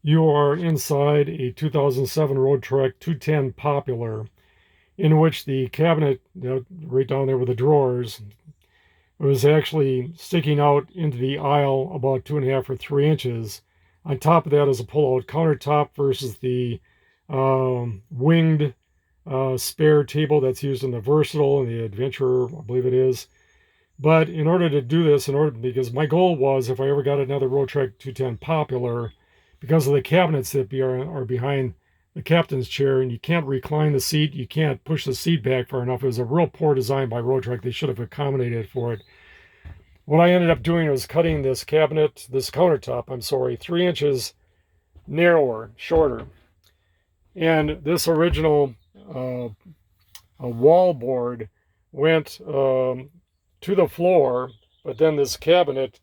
You are inside a 2007 Roadtrek 210 Popular, in which the cabinet, right down there with the drawers, was actually sticking out into the aisle about 2.5 or 3 inches. On top of that is a pull-out countertop versus the winged spare table that's used in the Versatile and the Adventurer, I believe it is. But in order to do this, because my goal was, if I ever got another Roadtrek 210 Popular, because of the cabinets that are behind the captain's chair, and you can't recline the seat, you can't push the seat back far enough. It was a real poor design by Roadtrek. They should have accommodated for it. What I ended up doing was cutting this countertop, 3 inches narrower, shorter. And this original wall board went to the floor, but then this cabinet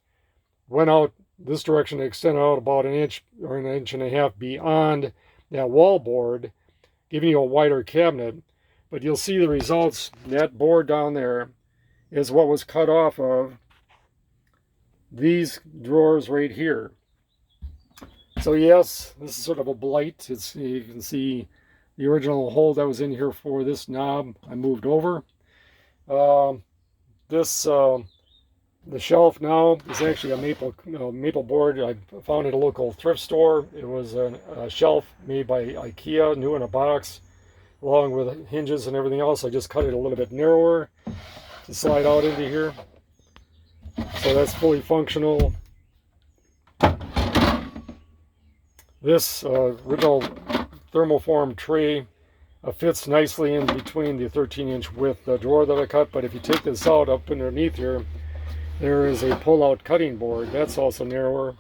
went out this direction, extended out about 1 inch or 1.5 inches beyond that wall board, giving you a wider cabinet. But you'll see the results. That board down there is what was cut off of these drawers right here. So yes, this is sort of a blight. You can see the original hole that was in here for this knob I moved over. The shelf now is actually a maple board. I found at a local thrift store. It was a shelf made by IKEA, new in a box, along with hinges and everything else. I just cut it a little bit narrower to slide out into here. So that's fully functional. This original thermoform tray fits nicely in between the 13-inch width drawer that I cut. But if you take this out, up underneath here, there is a pull-out cutting board. That's also narrower.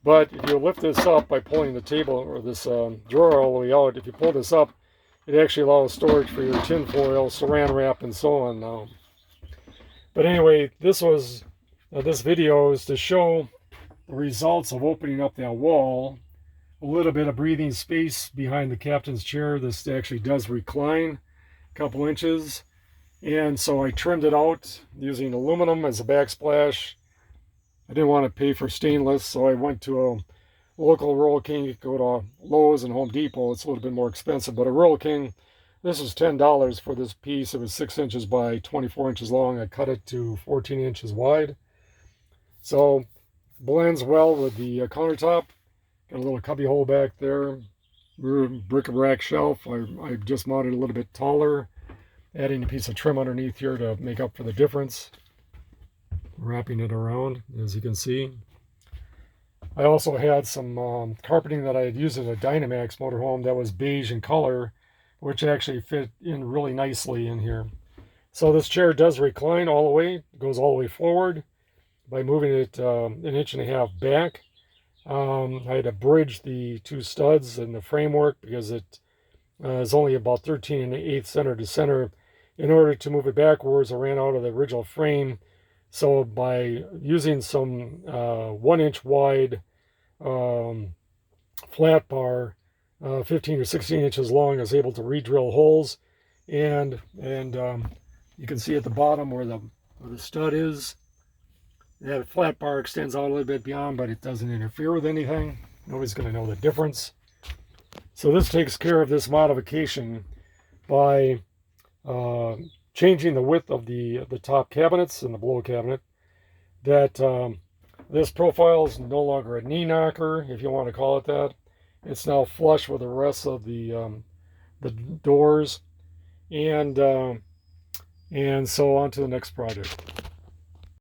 But if you lift this up by pulling the table or this drawer all the way out, if you pull this up, it actually allows storage for your tin foil, saran wrap, and so on now. But anyway, this video is to show the results of opening up that wall. A little bit of breathing space behind the captain's chair. This actually does recline a couple inches. And so I trimmed it out using aluminum as a backsplash. I didn't want to pay for stainless, so I went to a local Royal King. You can go to Lowe's and Home Depot. It's a little bit more expensive, but a Royal King, this was $10 for this piece. It was 6 inches by 24 inches long. I cut it to 14 inches wide. So blends well with the countertop. Got a little cubby hole back there. Bric-a-brac shelf. I just mounted a little bit taller, adding a piece of trim underneath here to make up for the difference. Wrapping it around, as you can see. I also had some carpeting that I had used in a Dynamax motorhome that was beige in color, which actually fit in really nicely in here. So this chair does recline all the way. It goes all the way forward by moving it 1.5 inches back. I had to bridge the two studs in the framework because it is only about 13 1/8 center to center. In order to move it backwards, I ran out of the original frame. So by using some 1 inch wide flat bar, 15 or 16 inches long, I was able to re-drill holes. And you can see at the bottom where the stud is, that flat bar extends out a little bit beyond, but it doesn't interfere with anything. Nobody's going to know the difference. So this takes care of this modification by changing the width of the top cabinets and the below cabinet. That this profile is no longer a knee knocker, if you want to call it that. It's now flush with the rest of the doors, and so on to the next project.